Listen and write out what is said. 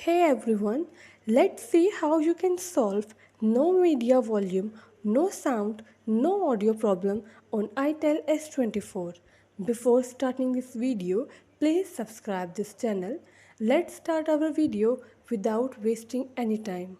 Hey everyone, let's see how you can solve no media volume, no sound, no audio problem on itel S24. Before starting this video, please subscribe this channel. Let's start our video without wasting any time.